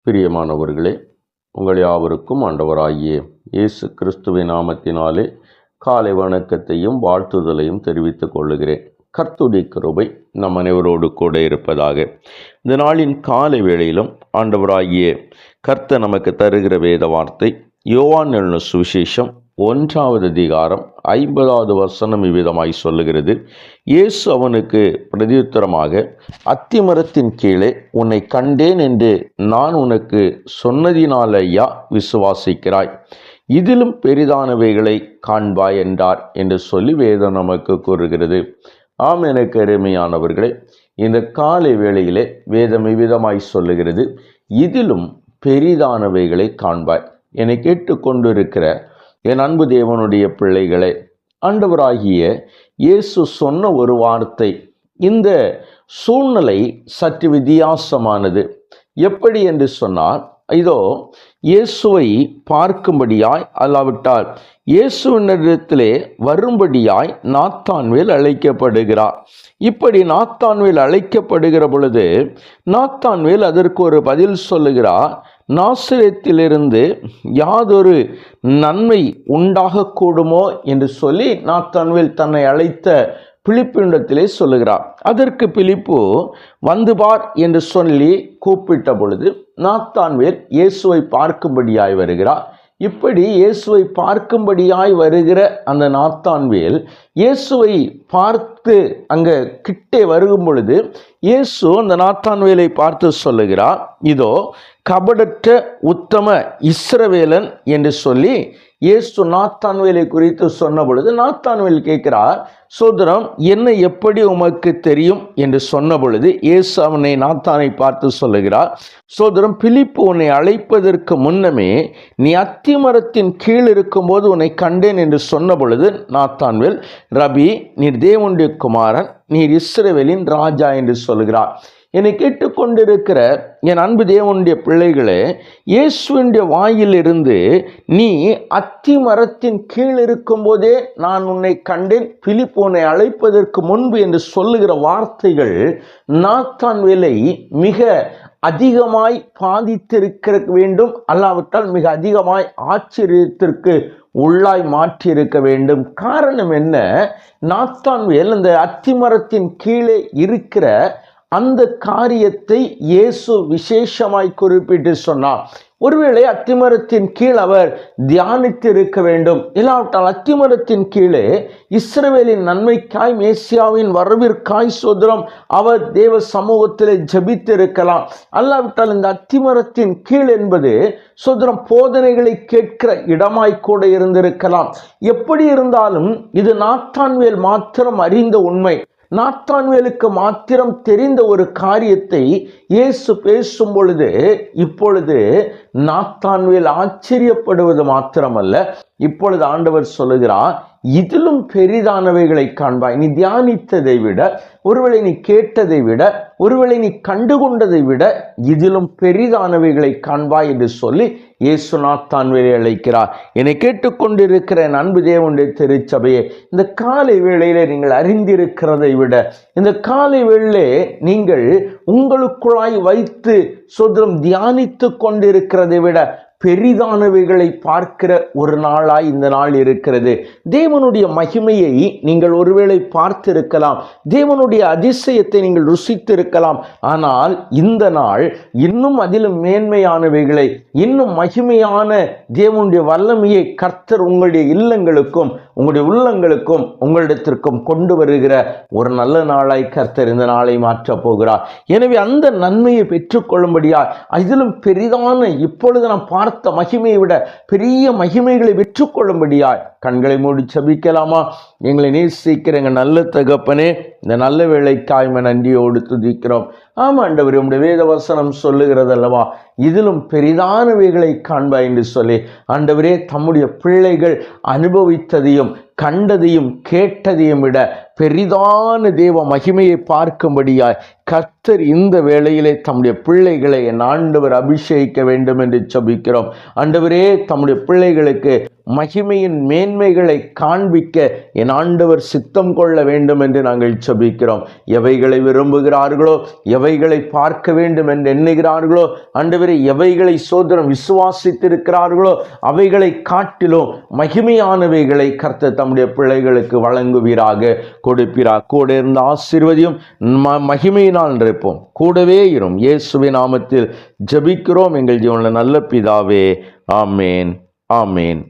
பிரியமானவர்களே, உங்கள் யாவருக்கும் ஆண்டவராகிய இயேசு கிறிஸ்துவின் நாமத்தினாலே காலை வணக்கத்தையும் வாழ்த்துதலையும் தெரிவித்துக் கொள்ளுகிறேன். கர்த்தருடைய கிருபை நம் அனைவரோடு கூட இருப்பதாக. இந்த நாளின் காலை வேளையிலும் ஆண்டவராகிய கர்த்தர் நமக்கு தருகிற வேத வார்த்தை யோவான் எழுதின சுவிசேஷம் 1வது அதிகாரம் 50வது வசனம் இவ்விதமாய் சொல்லுகிறது. இயேசு அவனுக்கு பிரதியுத்தரமாக, அத்திமரத்தின் கீழே உன்னை கண்டேன் என்று நான் உனக்கு சொன்னதினாலேயா விசுவாசிக்கிறாய்? இதிலும் பெரிதானவைகளை காண்பாய் என்றார் என்று சொல்லி வேதம் நமக்கு கூறுகிறது. ஆம், எனக்கு அருமையானவர்களே, இந்த காலை வேளையிலே வேதம் இவ்விதமாய் சொல்லுகிறது, இதிலும் பெரிதானவைகளை காண்பாய். என்னை கேட்டுக்கொண்டிருக்கிற என் அன்பு தேவனுடைய பிள்ளைகளே, ஆண்டவராகிய இயேசு சொன்ன ஒரு வார்த்தை. இந்த சூழ்நிலை சற்று வித்தியாசமானது. எப்படி என்று சொன்னால், இதோ இயேசுவை பார்க்கும்படியாய் அல்லாவிட்டால் இயேசுவினிடத்திலே வரும்படியாய் நாத்தான்வேல் அழைக்கப்படுகிறார். இப்படி நாத்தான்வேல் அழைக்கப்படுகிற பொழுது நாத்தான்வேல் அதற்கு ஒரு பதில் சொல்லுகிறார். நாசரேத்திலிருந்து யாதொரு நன்மை உண்டாகக்கூடுமோ என்று சொல்லி நாத்தான்வேல் தன்னை அழைத்த பிலிப்பினிடத்திலே சொல்லுகிறார். அதற்கு பிலிப்பு வந்து பார் என்று சொல்லி கூப்பிட்ட பொழுது நாத்தான்வேல் இயேசுவை பார்க்கும்படியாய் வருகிறார். இப்படி இயேசுவை பார்க்கும்படியாய் வருகிற அந்த நாத்தான்வேல் இயேசுவை பார்த்து அங்கே கிட்டே வருகும் பொழுது இயேசு அந்த நாத்தான்வேலை பார்த்து சொல்லுகிறார், இதோ கபடற்ற உத்தம இஸ்ரவேலன் என்று சொல்லி இயேசு நாத்தான்வேலை குறித்து சொன்ன பொழுது நாத்தான்வேல் கேட்கிறார், சோதரம் என்னை எப்படி உமக்கு தெரியும் என்று சொன்ன பொழுது இயேசு அவனை நாத்தானை பார்த்து சொல்லுகிறார், சோதரம் பிலிப்பு உன்னை அழைப்பதற்கு முன்னமே நீ அத்திமரத்தின் கீழ் இருக்கும்போது உன்னை கண்டேன் என்று சொன்ன பொழுது நாத்தான்வேல், ரபி, நீர் தேவனுடைய குமாரன், நீர் இஸ்ரவேலின் ராஜா என்று சொல்கிறார். என்னை கேட்டுக்கொண்டிருக்கிற என் அன்பு தேவனுடைய பிள்ளைகளே, இயேசுவினுடைய வாயிலிருந்து நீ அத்திமரத்தின் கீழ் இருக்கும் போதே நான் உன்னை கண்டேன், பிலிப்பு உன்னை அழைப்பதற்கு முன்பு என்று சொல்லுகிற வார்த்தைகள் நாத்தான்வேலை மிக அதிகமாய் பாதித்திருக்க வேண்டும், அல்லாவிட்டால் மிக அதிகமாய் ஆச்சரியத்திற்கு உள்ளாய் மாற்றியிருக்க வேண்டும். காரணம் என்ன? நாத்தான்வேல் அந்த அத்திமரத்தின் கீழே இருக்கிற அந்த காரியத்தை இயேசு விசேஷமாய் குறிப்பிட்டு சொன்னார். ஒருவேளை அத்திமரத்தின் கீழ் அவர் தியானித்திருக்க வேண்டும், இல்லாவிட்டால் அத்திமரத்தின் கீழே இஸ்ரவேலின் நன்மைக்காய் மேசியாவின் வரவிற்காய் சோதரம் அவர் தேவ சமூகத்தில் ஜெபித்திருக்கலாம். அல்லாவிட்டால் இந்த அத்திமரத்தின் கீழ் என்பது சோதரம் போதனைகளை கேட்கிற இடமாய் கூட இருந்திருக்கலாம். எப்படி இருந்தாலும் இது நாத்தான்வேல் மாத்திரம் அறிந்த உண்மை. நாத்தான்வேலுக்கு மாத்திரம் தெரிந்த ஒரு காரியத்தை இயேசு பேசும் பொழுது இப்பொழுது நாத்தான்வேல் ஆச்சரியப்படுவது மாத்திரமல்ல, இப்பொழுது ஆண்டவர் சொல்லுகிறார், இதிலும் பெரிதானவைகளை காண்பாய். நீ தியானித்ததை விட, ஒருவேளை நீ கேட்டதை விட, ஒருவேளை நீ கண்டுகொண்டதை விட இதிலும் பெரிதானவைகளை காண்பாய் என்று சொல்லி இயேசு நாத்தான்வேலை அழைக்கிறார். என்னை கேட்டுக்கொண்டிருக்கிற என் அன்பு தேவனுடைய திருச்சபையே, இந்த காலை வேளையிலே நீங்கள் அறிந்திருக்கிறதை விட, இந்த காலை வேளையிலே நீங்கள் உங்களுக்குள்ளாய் வைத்து சோதரம் தியானித்து கொண்டிருக்கிறதை விட பெரிதானவைகளை பார்க்கிற ஒரு நாளாய் இந்த நாள் இருக்கிறது. தேவனுடைய மகிமையை நீங்கள் ஒருவேளை பார்த்திருக்கலாம், தேவனுடைய அதிசயத்தை நீங்கள் ருசித்திருக்கலாம். ஆனால் இந்த நாள் இன்னும் அதிலும் மேன்மையானவைகளை, இன்னும் மகிமையான தேவனுடைய வல்லமையை கர்த்தர் உங்களுடைய இல்லங்களுக்கும் உங்களுடைய உள்ளங்களுக்கும் உங்களிடத்திற்கும் கொண்டு வருகிற ஒரு நல்ல நாளாய் கர்த்தர் இந்த நாளை மாற்றப் போகிறார். எனவே அந்த நன்மையை பெற்றுக்கொள்ளும்படியா இதிலும் பெரிதான இப்பொழுது நாம் பார்த்த மகிமையை விட பெரிய மகிமைகளை பெற்றுக்கொள்ளும்படியாய் கண்களை மூடி ஜெபிக்கலாமா? எங்களை நேசிக்கிற எங்கள் நல்ல தகப்பனே, இந்த நல்ல வேளைக்காய் நன்றியோடு துதிக்கிறோம். ஆமா ஆண்டவரே, உம்முடைய வேத வசனம் சொல்லுகிறது அல்லவா, இதிலும் பெரிதானவைகளை காண்பாய் என்று சொல்லி ஆண்டவரே, தம்முடைய பிள்ளைகள் அனுபவித்ததையும் கண்டதையும் கேட்டதையும் விட பெரிதான தேவ மகிமையை பார்க்கும்படியாய் கர்த்தர் இந்த வேளையிலே தம்முடைய பிள்ளைகளை என் ஆண்டவர் அபிஷேகிக்க வேண்டும் என்று ஜெபிக்கிறோம். ஆண்டவரே, தம்முடைய பிள்ளைகளுக்கு மகிமையின் மேன்மைகளை காண்பிக்க என் ஆண்டவர் சித்தம் கொள்ள வேண்டும் என்று நாங்கள் ஜெபிக்கிறோம். எவைகளை விரும்புகிறார்களோ, எவைகளை பார்க்க வேண்டும் என்று எண்ணுகிறார்களோ, ஆண்டவரே, எவைகளை சோதரம் விசுவாசித்திருக்கிறார்களோ அவைகளை காட்டிலும் மகிமையானவைகளை கர்த்தர் தம்முடைய பிள்ளைகளுக்கு வழங்குவீராக, கொடுப்பீராக. கூட இருந்த ஆசீர்வதியும் மகிமையினால் இருப்போம். கூடவே இரும். இயேசுவின் நாமத்தில் ஜெபிக்கிறோம் எங்கள் ஜீவனுள்ள நல்ல பிதாவே. ஆமேன், ஆமேன்.